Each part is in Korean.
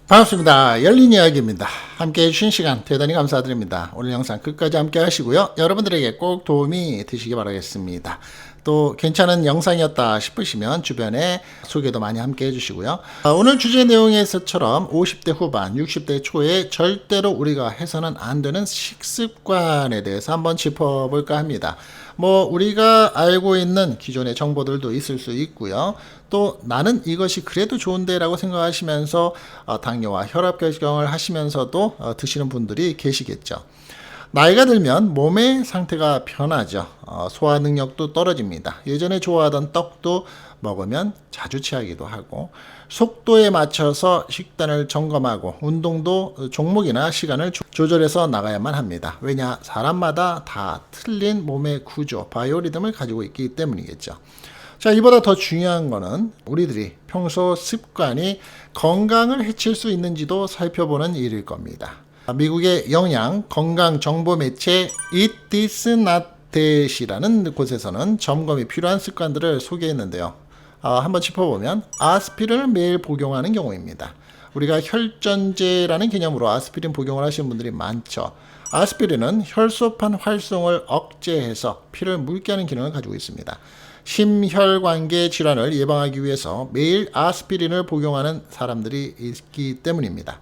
반갑습니다. 열린 이야기입니다. 함께 해주신 시간 대단히 감사드립니다. 오늘 영상 끝까지 함께 하시고요. 여러분들에게 꼭 도움이 되시기 바라겠습니다. 또 괜찮은 영상이었다 싶으시면 주변에 소개도 많이 함께 해주시고요. 오늘 주제 내용에서처럼 50대 후반, 60대 초에 절대로 우리가 해서는 안 되는 식습관에 대해서 한번 짚어볼까 합니다. 우리가 알고 있는 기존의 정보들도 있을 수 있고요. 또 나는 이것이 그래도 좋은데 라고 생각하시면서 당뇨와 혈압결정을 하시면서도 드시는 분들이 계시겠죠. 나이가 들면 몸의 상태가 변하죠. 소화 능력도 떨어집니다. 예전에 좋아하던 떡도 먹으면 자주 취하기도 하고, 속도에 맞춰서 식단을 점검하고 운동도 종목이나 시간을 조절해서 나가야만 합니다. 왜냐? 사람마다 다 틀린 몸의 구조, 바이오리듬을 가지고 있기 때문이겠죠. 자, 이보다 더 중요한 거는 우리들이 평소 습관이 건강을 해칠 수 있는지도 살펴보는 일일 겁니다. 미국의 영양 건강 정보 매체 Eat This Not That이라는 곳에서는 점검이 필요한 습관들을 소개했는데요. 한번 짚어보면 아스피린을 매일 복용하는 경우입니다. 우리가 혈전제라는 개념으로 아스피린 복용을 하시는 분들이 많죠. 아스피린은 혈소판 활성을 억제해서 피를 묽게 하는 기능을 가지고 있습니다. 심혈관계 질환을 예방하기 위해서 매일 아스피린을 복용하는 사람들이 있기 때문입니다.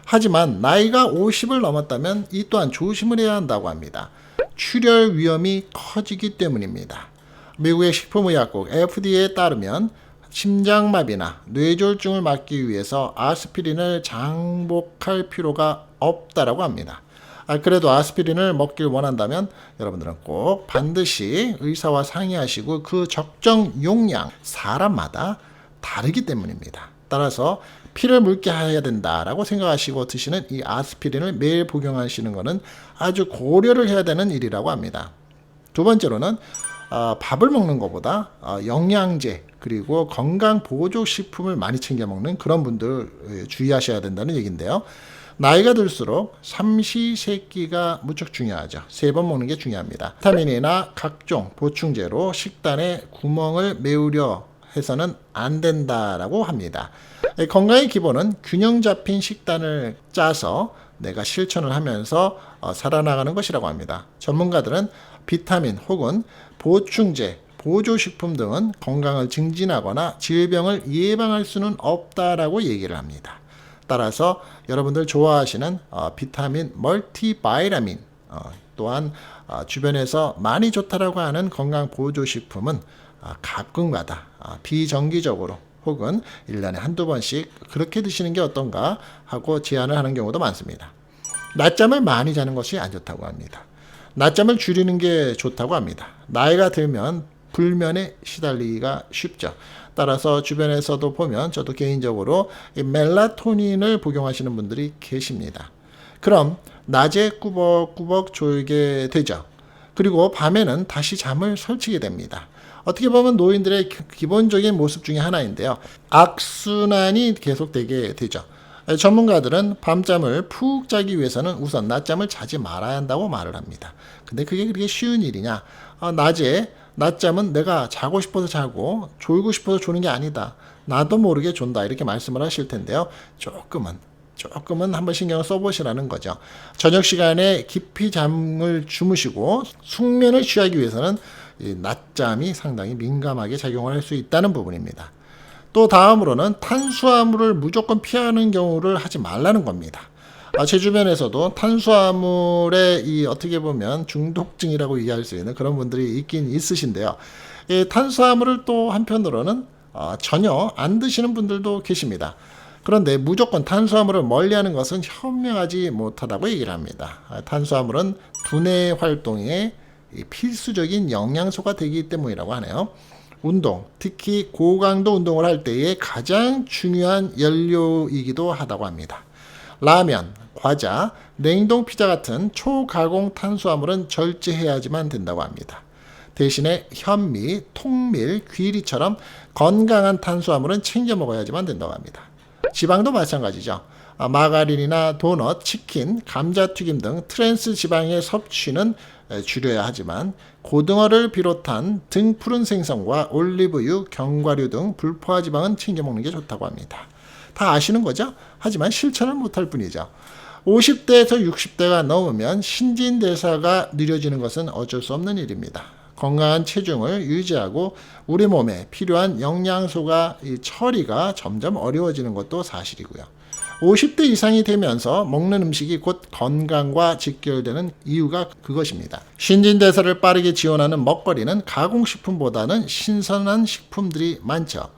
하지만 나이가 50을 넘었다면 이 또한 조심을 해야 한다고 합니다. 출혈 위험이 커지기 때문입니다. 미국의 식품의약국 FDA에 따르면 심장마비나 뇌졸중을 막기 위해서 아스피린을 장복할 필요가 없다라고 합니다. 그래도 아스피린을 먹길 원한다면 여러분들은 꼭 반드시 의사와 상의하시고 그 적정 용량 사람마다 다르기 때문입니다. 따라서 피를 묽게 해야 된다라고 생각하시고 드시는 이 아스피린을 매일 복용하시는 것은 아주 고려를 해야 되는 일이라고 합니다. 두 번째로는 밥을 먹는 것보다 영양제 그리고 건강 보조 식품을 많이 챙겨 먹는 그런 분들 주의하셔야 된다는 얘기인데요. 나이가 들수록 삼시세끼가 무척 중요하죠. 3번 먹는 게 중요합니다. 비타민이나 각종 보충제로 식단에 구멍을 메우려 해서는 안 된다라고 합니다. 건강의 기본은 균형 잡힌 식단을 짜서 내가 실천을 하면서 살아나가는 것이라고 합니다. 전문가들은 비타민 혹은 보충제, 보조식품 등은 건강을 증진하거나 질병을 예방할 수는 없다라고 얘기를 합니다. 따라서 여러분들 좋아하시는 비타민 멀티바이타민 또한 주변에서 많이 좋다라고 하는 건강 보조식품은 가끔가다 비정기적으로 혹은 1년에 한두 번씩 그렇게 드시는 게 어떤가 하고 제안을 하는 경우도 많습니다. 낮잠을 많이 자는 것이 안 좋다고 합니다. 낮잠을 줄이는 게 좋다고 합니다. 나이가 들면 불면에 시달리기가 쉽죠. 따라서 주변에서도 보면 저도 개인적으로 멜라토닌을 복용하시는 분들이 계십니다. 그럼 낮에 꾸벅꾸벅 졸게 되죠. 그리고 밤에는 다시 잠을 설치게 됩니다. 어떻게 보면 노인들의 기본적인 모습 중에 하나인데요. 악순환이 계속되게 되죠. 전문가들은 밤잠을 푹 자기 위해서는 우선 낮잠을 자지 말아야 한다고 말을 합니다. 근데 그게 그렇게 쉬운 일이냐? 낮에 낮잠은 내가 자고 싶어서 자고 졸고 싶어서 조는 게 아니다. 나도 모르게 존다. 이렇게 말씀을 하실 텐데요. 조금은 한번 신경을 써보시라는 거죠. 저녁 시간에 깊이 잠을 주무시고 숙면을 취하기 위해서는 이 낮잠이 상당히 민감하게 작용을 할 수 있다는 부분입니다. 또 다음으로는 탄수화물을 무조건 피하는 경우를 하지 말라는 겁니다. 제 주변에서도 탄수화물에 어떻게 보면 중독증이라고 이해할 수 있는 그런 분들이 있긴 있으신데요. 이 탄수화물을 또 한편으로는 전혀 안 드시는 분들도 계십니다. 그런데 무조건 탄수화물을 멀리하는 것은 현명하지 못하다고 얘기를 합니다. 탄수화물은 두뇌 활동에 필수적인 영양소가 되기 때문이라고 하네요. 운동, 특히 고강도 운동을 할 때에 가장 중요한 연료이기도 하다고 합니다. 라면, 과자, 냉동 피자 같은 초가공 탄수화물은 절제해야지만 된다고 합니다. 대신에 현미, 통밀, 귀리처럼 건강한 탄수화물은 챙겨 먹어야지만 된다고 합니다. 지방도 마찬가지죠. 마가린이나 도넛, 치킨, 감자튀김 등 트랜스 지방의 섭취는 줄여야 하지만 고등어를 비롯한 등푸른 생선과 올리브유, 견과류 등 불포화 지방은 챙겨 먹는 게 좋다고 합니다. 다 아시는 거죠? 하지만 실천을 못할 뿐이죠. 50대에서 60대가 넘으면 신진대사가 느려지는 것은 어쩔 수 없는 일입니다. 건강한 체중을 유지하고 우리 몸에 필요한 영양소가 처리가 점점 어려워지는 것도 사실이고요. 50대 이상이 되면서 먹는 음식이 곧 건강과 직결되는 이유가 그것입니다. 신진대사를 빠르게 지원하는 먹거리는 가공식품보다는 신선한 식품들이 많죠.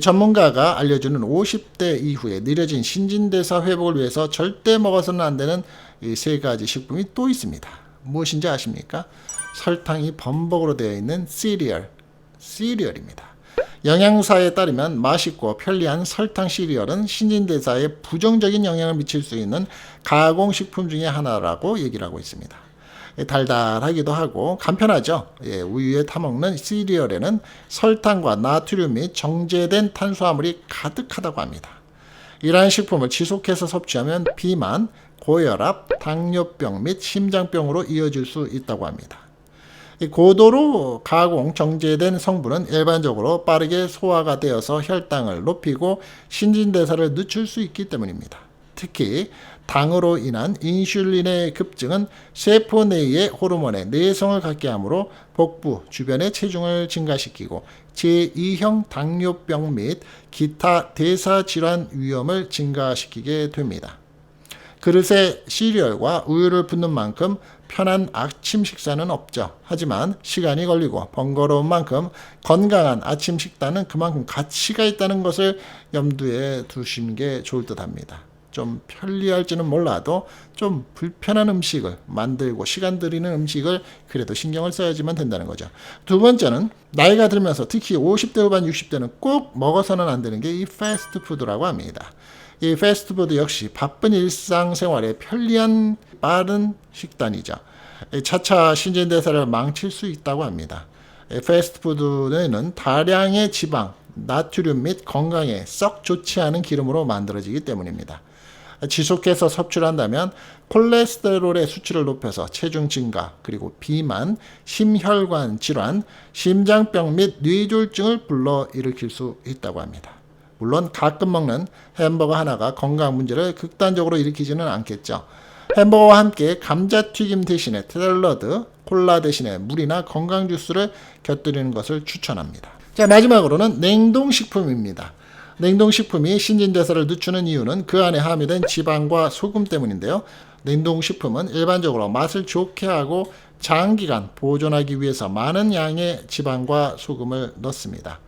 전문가가 알려주는 50대 이후에 느려진 신진대사 회복을 위해서 절대 먹어서는 안 되는 이 세 가지 식품이 또 있습니다. 무엇인지 아십니까? 설탕이 범벅으로 되어 있는 시리얼입니다. 영양사에 따르면 맛있고 편리한 설탕 시리얼은 신진대사에 부정적인 영향을 미칠 수 있는 가공식품 중에 하나라고 얘기를 하고 있습니다. 달달하기도 하고 간편하죠. 우유에 타먹는 시리얼에는 설탕과 나트륨 및 정제된 탄수화물이 가득하다고 합니다. 이러한 식품을 지속해서 섭취하면 비만, 고혈압, 당뇨병 및 심장병으로 이어질 수 있다고 합니다. 고도로 가공 정제된 성분은 일반적으로 빠르게 소화가 되어서 혈당을 높이고 신진대사를 늦출 수 있기 때문입니다. 특히 당으로 인한 인슐린의 급증은 세포 내의 호르몬의 내성을 갖게 하므로 복부 주변의 체중을 증가시키고 제2형 당뇨병 및 기타 대사질환 위험을 증가시키게 됩니다. 그릇에 시리얼과 우유를 붓는 만큼 편한 아침 식사는 없죠. 하지만 시간이 걸리고 번거로운 만큼 건강한 아침 식단은 그만큼 가치가 있다는 것을 염두에 두시는 게 좋을 듯 합니다. 좀 편리할지는 몰라도 좀 불편한 음식을 만들고 시간 들이는 음식을 그래도 신경을 써야지만 된다는 거죠. 두 번째는 나이가 들면서 특히 50대 후반 60대는 꼭 먹어서는 안 되는 게 이 패스트푸드라고 합니다. 이 패스트푸드 역시 바쁜 일상생활에 편리한 빠른 식단이죠. 차차 신진대사를 망칠 수 있다고 합니다. 패스트푸드는 다량의 지방, 나트륨 및 건강에 썩 좋지 않은 기름으로 만들어지기 때문입니다. 지속해서 섭취를 한다면 콜레스테롤의 수치를 높여서 체중 증가, 그리고 비만, 심혈관 질환, 심장병 및 뇌졸중을 불러일으킬 수 있다고 합니다. 물론 가끔 먹는 햄버거 하나가 건강 문제를 극단적으로 일으키지는 않겠죠. 햄버거와 함께 감자튀김 대신에 샐러드, 콜라 대신에 물이나 건강 주스를 곁들이는 것을 추천합니다. 자, 마지막으로는 냉동식품입니다. 냉동식품이 신진대사를 늦추는 이유는 그 안에 함유된 지방과 소금 때문인데요. 냉동식품은 일반적으로 맛을 좋게 하고 장기간 보존하기 위해서 많은 양의 지방과 소금을 넣습니다.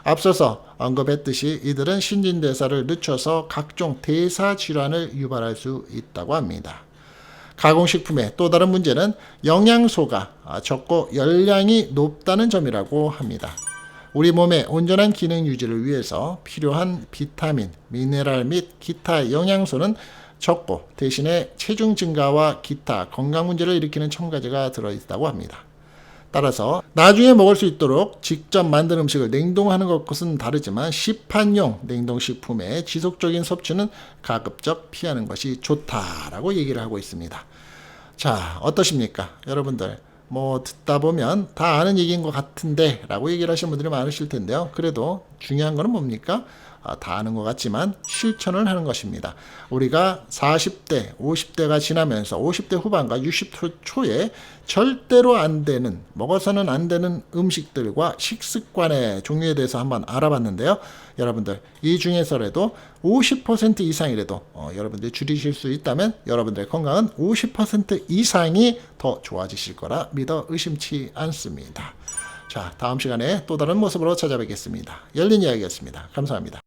앞서서 언급했듯이 이들은 신진대사를 늦춰서 각종 대사 질환을 유발할 수 있다고 합니다. 가공식품의 또 다른 문제는 영양소가 적고 열량이 높다는 점이라고 합니다. 우리 몸의 온전한 기능 유지를 위해서 필요한 비타민, 미네랄 및 기타 영양소는 적고 대신에 체중 증가와 기타 건강 문제를 일으키는 첨가제가 들어있다고 합니다. 따라서 나중에 먹을 수 있도록 직접 만든 음식을 냉동하는 것과는 다르지만 시판용 냉동식품의 지속적인 섭취는 가급적 피하는 것이 좋다라고 얘기를 하고 있습니다. 자, 어떠십니까? 여러분들 듣다 보면 다 아는 얘기인 것 같은데 라고 얘기를 하시는 분들이 많으실 텐데요. 그래도 중요한 거는 뭡니까? 다 아는 것 같지만 실천을 하는 것입니다. 우리가 40대, 50대가 지나면서 50대 후반과 60대 초에 절대로 안 되는, 먹어서는 안 되는 음식들과 식습관의 종류에 대해서 한번 알아봤는데요. 여러분들 이 중에서라도 50% 이상이라도 여러분들이 줄이실 수 있다면 여러분들의 건강은 50% 이상이 더 좋아지실 거라 믿어 의심치 않습니다. 자, 다음 시간에 또 다른 모습으로 찾아뵙겠습니다. 열린 이야기였습니다. 감사합니다.